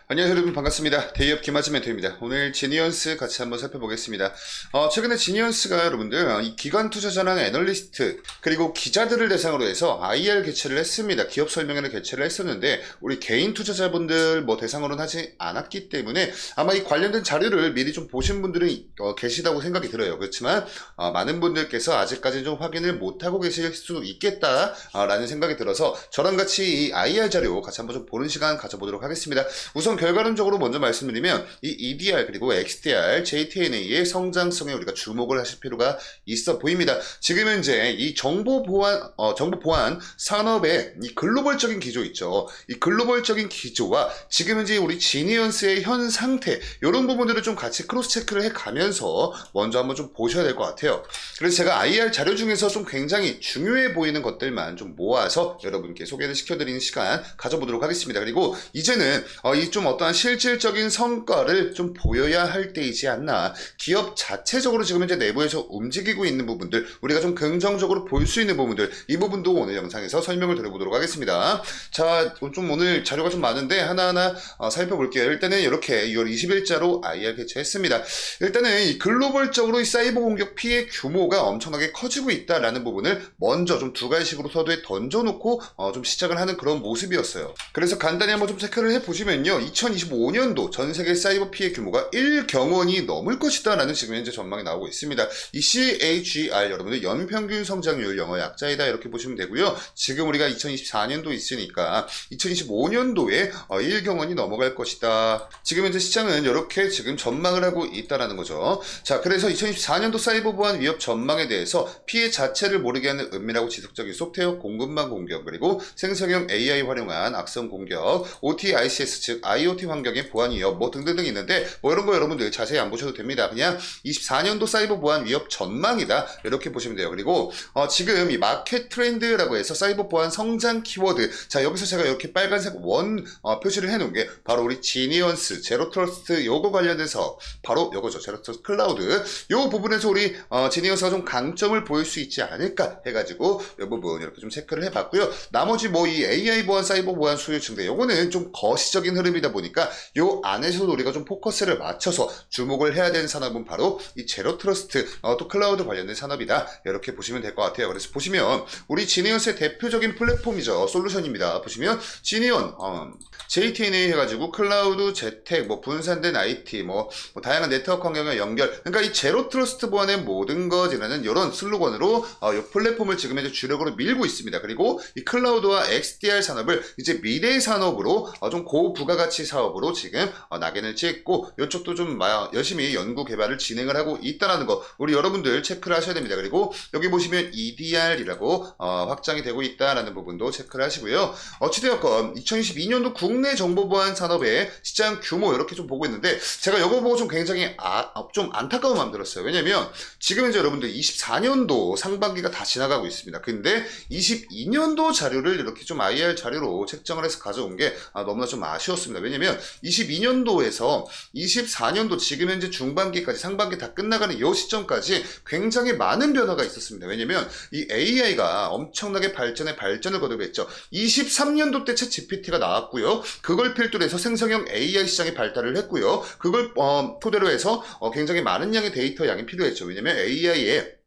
안녕하세요 여러분, 반갑습니다. 대기업 김하진 멘토입니다. 오늘 지니언스 같이 한번 살펴보겠습니다. 최근에 지니언스가 여러분들 이 기관 투자자나 애널리스트 그리고 기자들을 대상으로 해서 IR 개최를 했습니다. 기업 설명회를 개최를 했었는데 우리 개인 투자자분들 대상으로는 하지 않았기 때문에 아마 이 관련된 자료를 미리 좀 보신 분들은 계시다고 생각이 들어요. 그렇지만 많은 분들께서 아직까지 좀 확인을 못하고 계실 수 있겠다라는 생각이 들어서 저랑 같이 이 IR 자료 같이 한번 좀 보는 시간 가져보도록 하겠습니다. 우선 결과론적으로 먼저 말씀드리면 이 EDR 그리고 XDR, JTNA의 성장성에 우리가 주목을 하실 필요가 있어 보입니다. 지금 현재 이 정보 보안 산업의 이 글로벌적인 기조 있죠. 이 글로벌적인 기조와 지금 현재 우리 지니언스의 현 상태 이런 부분들을 좀 같이 크로스 체크를 해가면서 먼저 한번 좀 보셔야 될 것 같아요. 그래서 제가 IR 자료 중에서 좀 굉장히 중요해 보이는 것들만 좀 모아서 여러분께 소개를 시켜드리는 시간 가져보도록 하겠습니다. 그리고 이제는 이 좀 어떠한 실질적인 성과를 좀 보여야 할 때이지 않나. 기업 자체적으로 지금 현재 내부에서 움직이고 있는 부분들, 우리가 좀 긍정적으로 볼 수 있는 부분들, 이 부분도 오늘 영상에서 설명을 드려보도록 하겠습니다. 자, 좀 오늘 자료가 좀 많은데 하나하나 살펴볼게요. 일단은 이렇게 6월 20일자로 IR 개최했습니다. 일단은 이 글로벌적으로 이 사이버 공격 피해 규모가 엄청나게 커지고 있다라는 부분을 먼저 좀 두 가지식으로 서두에 던져놓고 좀 시작을 하는 그런 모습이었어요. 그래서 간단히 한번 좀 체크를 해보시면요. 2025년도 전 세계 사이버 피해 규모가 1경 원이 넘을 것이다 라는 지금 현재 전망이 나오고 있습니다. 이 CAGR 여러분들 연평균 성장률 영어 약자이다 이렇게 보시면 되고요. 지금 우리가 2024년도 있으니까 2025년도에 1경 원이 넘어갈 것이다. 지금 현재 시장은 이렇게 지금 전망을 하고 있다라는 거죠. 자, 그래서 2024년도 사이버 보안 위협 전망에 대해서 피해 자체를 모르게 하는 은밀하고 지속적인 소프트웨어 공급망 공격, 그리고 생성형 AI 활용한 악성 공격, OT, ICS 즉 IoT 환경의 보안 위협 등등등 있는데 이런 거 여러분들 자세히 안 보셔도 됩니다. 그냥 24년도 사이버 보안 위협 전망이다 이렇게 보시면 돼요. 그리고 지금 이 마켓 트렌드라고 해서 사이버 보안 성장 키워드, 자 여기서 제가 이렇게 빨간색 원 표시를 해놓은 게 바로 우리 지니언스 제로 트러스트 요거 관련해서 바로 요거죠. 제로 트러스트 클라우드 요 부분에서 우리 지니언스가 좀 강점을 보일 수 있지 않을까 해가지고 이 부분 이렇게 좀 체크를 해봤고요. 나머지 이 AI 보안, 사이버 보안 수요 증대 요거는 좀 거시적인 흐름이다 보니까 요 안에서도 우리가 좀 포커스를 맞춰서 주목을 해야 되는 산업은 바로 이 제로 트러스트 또 클라우드 관련된 산업이다 이렇게 보시면 될 것 같아요. 그래서 보시면 우리 지니언스의 대표적인 플랫폼이죠. 솔루션입니다. 보시면 지니언 JTNA 해가지고 클라우드, 재택, 분산된 IT, 다양한 네트워크 환경의 연결. 그러니까 이 제로 트러스트 보안의 모든 것이라는 이런 슬로건으로 이 플랫폼을 지금 현재 주력으로 밀고 있습니다. 그리고 이 클라우드와 XDR 산업을 이제 미래 산업으로 좀 고부가가치 사업으로 지금 낙인을 찍고 이쪽도 좀 열심히 연구 개발을 진행을 하고 있다는 거 우리 여러분들 체크를 하셔야 됩니다. 그리고 여기 보시면 EDR이라고 확장이 되고 있다라는 부분도 체크를 하시고요. 어찌되었건 2022년도 국내 정보보안 산업의 시장 규모 이렇게 좀 보고 있는데 제가 이거 보고 좀 굉장히 좀 안타까운 마음 들었어요. 왜냐면 지금 현재 여러분들 24년도 상반기가 다 지나가고 있습니다. 근데 22년도 자료를 이렇게 좀 IR 자료로 책정을 해서 가져온 게 너무나 좀 아쉬웠습니다. 왜냐면 22년도에서 24년도 지금 현재 중반기까지 상반기 다 끝나가는 이 시점까지 굉장히 많은 변화가 있었습니다. 왜냐면 이 AI가 엄청나게 발전을 거듭했죠. 23년도 때 챗 GPT가 나왔고요. 그걸 필두로 해서 생성형 AI 시장이 발달을 했고요. 그걸 토대로 해서 굉장히 많은 양의 데이터 양이 필요했죠. 왜냐면 AI의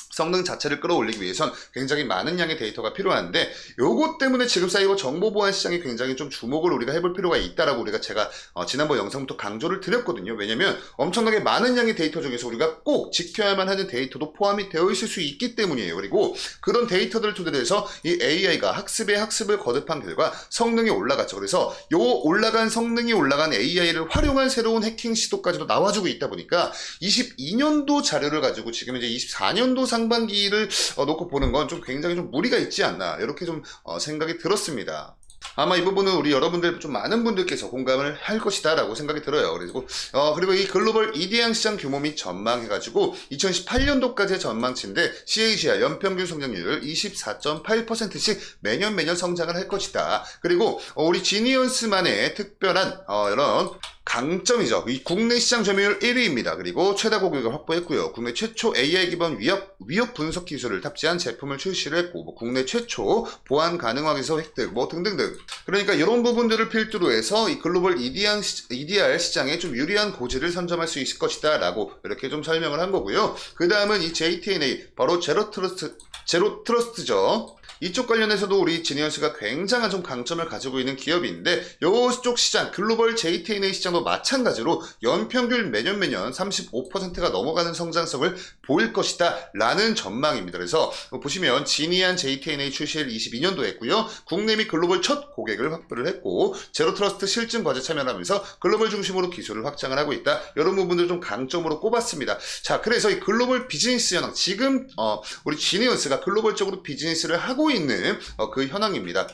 성능 자체를 끌어올리기 위해선 굉장히 많은 양의 데이터가 필요한데 요것 때문에 지금 사이버 정보보안 시장이 굉장히 좀 주목을 우리가 해볼 필요가 있다라고 제가 지난번 영상부터 강조를 드렸거든요. 왜냐면 엄청나게 많은 양의 데이터 중에서 우리가 꼭 지켜야만 하는 데이터도 포함이 되어 있을 수 있기 때문이에요. 그리고 그런 데이터들을 토대로 해서 이 AI가 학습을 거듭한 결과 성능이 올라갔죠. 그래서 요 올라간 성능이 올라간 AI를 활용한 새로운 해킹 시도까지도 나와주고 있다 보니까 22년도 자료를 가지고 지금 이제 24년도 상반기를 놓고 보는 건 좀 굉장히 좀 무리가 있지 않나 이렇게 좀 생각이 들었습니다. 아마 이 부분은 우리 여러분들 좀 많은 분들께서 공감을 할 것이다 라고 생각이 들어요. 그리고 이 글로벌 EDR 시장 규모 및 전망 해가지고 2018년도까지의 전망치인데 CAGR 연평균 성장률 24.8%씩 매년 성장을 할 것이다. 그리고 우리 지니언스만의 특별한 이런 강점이죠. 이 국내 시장 점유율 1위입니다. 그리고 최다 고객을 확보했고요. 국내 최초 AI 기반 위협 분석 기술을 탑재한 제품을 출시를 했고, 뭐 국내 최초 보안 가능 확인서 획득, 뭐 등등등. 그러니까 이런 부분들을 필두로 해서 이 글로벌 EDR 시장에 좀 유리한 고지를 선점할 수 있을 것이다 라고 이렇게 좀 설명을 한 거고요. 그 다음은 이 JTNA, 바로 제로 트러스트죠. 이쪽 관련해서도 우리 지니언스가 굉장한 좀 강점을 가지고 있는 기업인데, 요쪽 시장 글로벌 JTNA 시장도 마찬가지로 연평균 매년 35%가 넘어가는 성장성을 보일 것이다 라는 전망입니다. 그래서 보시면 지니안 JTNA 출시를 22년도 했고요. 국내 및 글로벌 첫 고객을 확보를 했고, 제로 트러스트 실증 과제 참여를 하면서 글로벌 중심으로 기술을 확장을 하고 있다. 이런 부분들 좀 강점으로 꼽았습니다. 자, 그래서 이 글로벌 비즈니스 현황, 지금 우리 지니언스가 글로벌적으로 비즈니스를 하고 있는 그 현황입니다.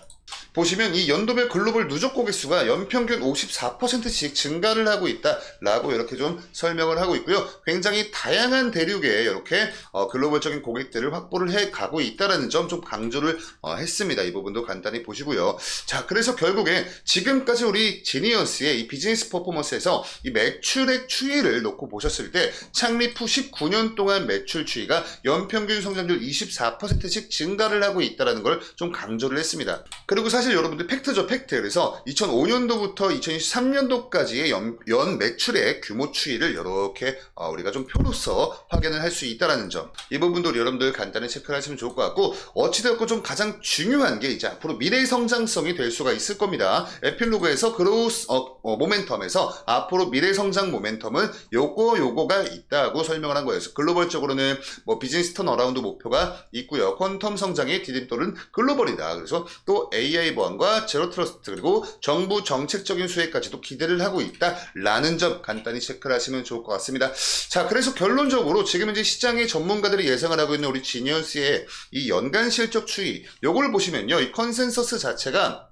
보시면 이 연도별 글로벌 누적 고객 수가 연평균 54%씩 증가를 하고 있다라고 이렇게 좀 설명을 하고 있고요. 굉장히 다양한 대륙에 이렇게 글로벌적인 고객들을 확보를 해 가고 있다라는 점 좀 강조를 했습니다. 이 부분도 간단히 보시고요. 자, 그래서 결국에 지금까지 우리 지니언스의 이 비즈니스 퍼포먼스에서 이 매출액 추이를 놓고 보셨을 때 창립 후 19년 동안 매출 추이가 연평균 성장률 24%씩 증가를 하고 있다라는 걸 좀 강조를 했습니다. 그리고 사실 여러분들 팩트죠, 팩트. 그래서 2005년도부터 2023년도까지의 연 매출의 규모 추이를 이렇게 우리가 좀 표로서 확인을 할 수 있다는 점, 이 부분도 여러분들 간단히 체크를 하시면 좋을 것 같고, 어찌되었고 좀 가장 중요한 게 이제 앞으로 미래 성장성이 될 수가 있을 겁니다. 에필로그에서 그로우스 모멘텀에서 앞으로 미래 성장 모멘텀은 요거가 있다고 설명을 한 거예요. 그래서 글로벌적으로는 뭐 비즈니스 턴어라운드 목표가 있고요. 퀀텀 성장의 디딤돌은 글로벌이다. 그래서 또 AI 보안과 제로 트러스트, 그리고 정부 정책적인 수혜까지도 기대를 하고 있다라는 점 간단히 체크를 하시면 좋을 것 같습니다. 자, 그래서 결론적으로 지금 이제 시장의 전문가들이 예상을 하고 있는 우리 지니언스의 이 연간 실적 추이, 요걸 보시면요, 이 컨센서스 자체가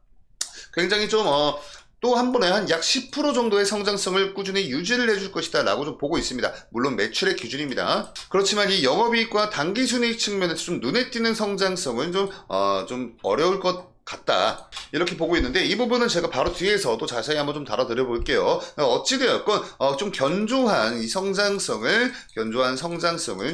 굉장히 좀 또 한 번에 한 약 10% 정도의 성장성을 꾸준히 유지를 해줄 것이다 라고 좀 보고 있습니다. 물론 매출의 기준입니다. 그렇지만 이 영업이익과 당기순이익 측면에서 좀 눈에 띄는 성장성은 좀 어려울 것 같다, 이렇게 보고 있는데, 이 부분은 제가 바로 뒤에서 또 자세히 한번 좀 다뤄드려 볼게요. 어찌되었건 좀 견조한 성장성을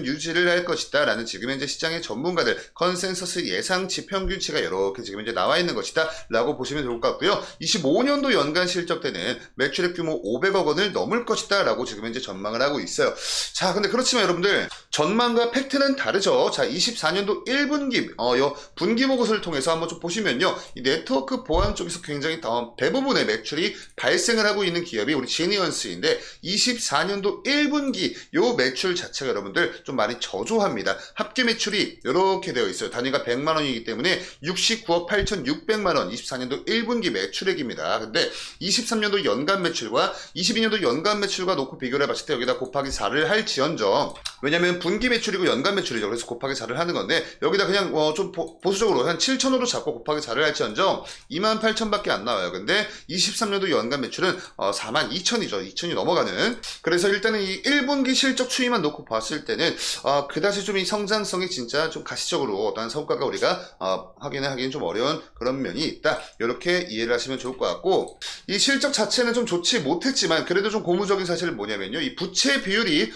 유지를 할 것이다 라는 지금 현재 시장의 전문가들 컨센서스 예상치 평균치가 이렇게 지금 현재 나와 있는 것이다 라고 보시면 좋을 것 같고요. 25년도 연간 실적 때는 매출액 규모 500억 원을 넘을 것이다 라고 지금 현재 전망을 하고 있어요. 자, 근데 그렇지만 여러분들 전망과 팩트는 다르죠. 자, 24년도 1분기 분기 보고서를 통해서 한번 좀 보시면요, 이 네트워크 보안 쪽에서 굉장히 대부분의 매출이 발생을 하고 있는 기업이 우리 지니언스인데, 24년도 1분기 요 매출 자체가 여러분들 좀 많이 저조합니다. 합계 매출이 이렇게 되어 있어요. 단위가 100만 원이기 때문에 69억 8,600만 원 24년도 1분기 매출액입니다. 근데 23년도 연간 매출과 22년도 연간 매출과 놓고 비교를 해봤을 때 여기다 곱하기 4를 할지언정, 왜냐면 분기 매출이고 연간 매출이죠. 그래서 곱하기 4를 하는 건데, 여기다 그냥 좀 보수적으로 한 7천으로 잡고 곱하기 4를 할지언정 28,000밖에 안 나와요. 근데 23년도 연간 매출은 42,000이죠. 2,000이 넘어가는. 그래서 일단은 이 1분기 실적 추이만 놓고 봤을 때는 그다지 좀 이 성장성이 진짜 좀 가시적으로 어떠한 성과가 우리가 확인을 하기는 좀 어려운 그런 면이 있다, 이렇게 이해를 하시면 좋을 것 같고, 이 실적 자체는 좀 좋지 못했지만 그래도 좀 고무적인 사실은 뭐냐면요, 이 부채 비율이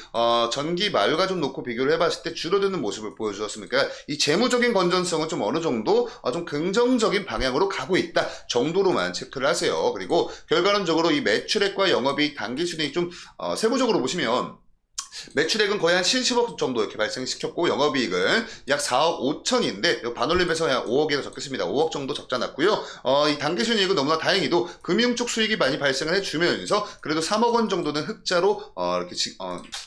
전기 말과 좀 놓고 비교를 해봤을 때 줄어드는 모습을 보여주었으니까 이 재무적인 건전성은 좀 어느 정도 좀 긍정적인 방향으로 가고 있다 정도로만 체크를 하세요. 그리고 결과론적으로 이 매출액과 영업이익, 당기순이익 좀 세부적으로 보시면 매출액은 거의 한 70억 정도 이렇게 발생시켰고, 영업이익은 약 4억 5천인데 반올림에서 그냥 5억에서 적겠습니다. 5억 정도 적자 났고요. 이 당기순이익은 너무나 다행히도 금융 쪽 수익이 많이 발생을 해주면서 그래도 3억 원 정도는 흑자로 이렇게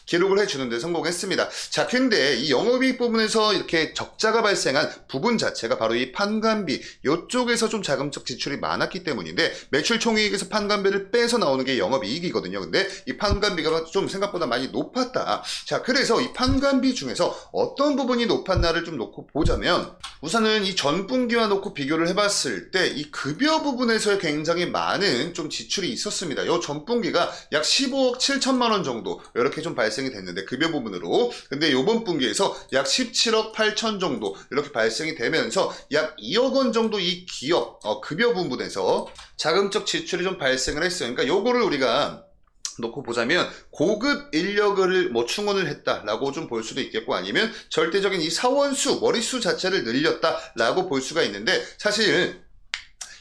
기록을 해주는데 성공했습니다. 자, 근데 이 영업이익 부분에서 이렇게 적자가 발생한 부분 자체가 바로 이 판관비, 이쪽에서 좀 자금적 지출이 많았기 때문인데, 매출 총이익에서 판관비를 빼서 나오는 게 영업이익이거든요. 근데 이 판관비가 좀 생각보다 많이 높았다. 자, 그래서 이 판관비 중에서 어떤 부분이 높았나를 좀 놓고 보자면, 우선은 이 전분기와 놓고 비교를 해봤을 때 이 급여 부분에서 굉장히 많은 좀 지출이 있었습니다. 이 전분기가 약 15억 7천만 원 정도 이렇게 좀 발생이 됐는데, 급여 부분으로. 근데 이번 분기에서 약 17억 8천 정도 이렇게 발생이 되면서 약 2억 원 정도 이 기업 급여 부분에서 자금적 지출이 좀 발생을 했어요. 그러니까 요거를 우리가 놓고 보자면 고급 인력을 뭐 충원을 했다라고 좀 볼 수도 있겠고, 아니면 절대적인 이 사원수, 머릿수 자체를 늘렸다라고 볼 수가 있는데, 사실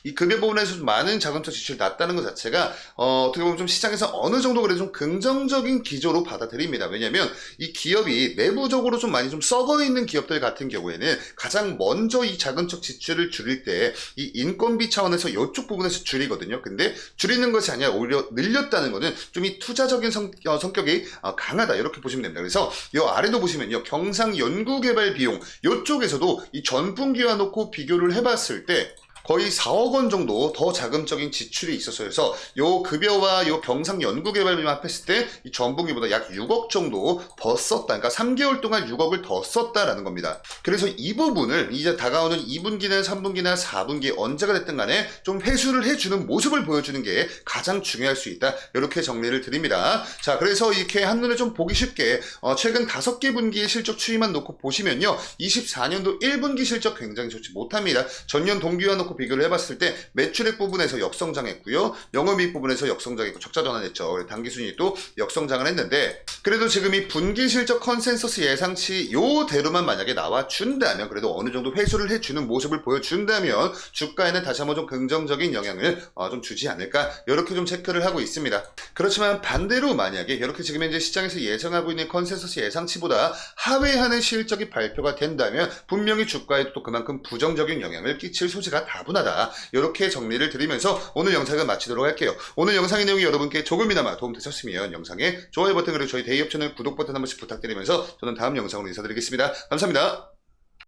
이 급여 부분에서 좀 많은 자금적 지출이 났다는 것 자체가 어떻게 보면 좀 시장에서 어느 정도 그래도 좀 긍정적인 기조로 받아들입니다. 왜냐하면 이 기업이 내부적으로 좀 많이 좀 썩어 있는 기업들 같은 경우에는 가장 먼저 이 자금적 지출을 줄일 때 이 인건비 차원에서 이쪽 부분에서 줄이거든요. 근데 줄이는 것이 아니라 오히려 늘렸다는 것은 좀 이 투자적인 성격이 강하다, 이렇게 보시면 됩니다. 그래서 이 아래도 보시면요, 경상 연구개발 비용 이쪽에서도 이 전분기와 놓고 비교를 해봤을 때 거의 4억 원 정도 더 자금적인 지출이 있었어요. 그래서 요 급여와 요 경상 연구개발비만 합했을 때 이 전분기보다 약 6억 정도 더 썼다. 그러니까 3개월 동안 6억을 더 썼다라는 겁니다. 그래서 이 부분을 이제 다가오는 2분기나 3분기나 4분기 언제가 됐든 간에 좀 회수를 해주는 모습을 보여주는 게 가장 중요할 수 있다. 이렇게 정리를 드립니다. 자, 그래서 이렇게 한눈에 좀 보기 쉽게 최근 5개 분기의 실적 추이만 놓고 보시면요, 24년도 1분기 실적 굉장히 좋지 못합니다. 전년 동기와 놓고 비교를 해봤을 때 매출액 부분에서 역성장했고요, 영업이익 부분에서 역성장했고 적자 전환했죠. 당기순이익도 역성장을 했는데, 그래도 지금 이 분기 실적 컨센서스 예상치 요대로만 만약에 나와준다면, 그래도 어느 정도 회수를 해주는 모습을 보여준다면 주가에는 다시 한번 좀 긍정적인 영향을 좀 주지 않을까, 이렇게 좀 체크를 하고 있습니다. 그렇지만 반대로 만약에 이렇게 지금 현재 시장에서 예상하고 있는 컨센서스 예상치보다 하회하는 실적이 발표가 된다면 분명히 주가에도 또 그만큼 부정적인 영향을 끼칠 소지가 다분하다, 이렇게 정리를 드리면서 오늘 영상을 마치도록 할게요. 오늘 영상의 내용이 여러분께 조금이나마 도움되셨으면 영상에 좋아요 버튼, 그리고 저희 데이업 채널 구독 버튼 한 번씩 부탁드리면서 저는 다음 영상으로 인사드리겠습니다. 감사합니다.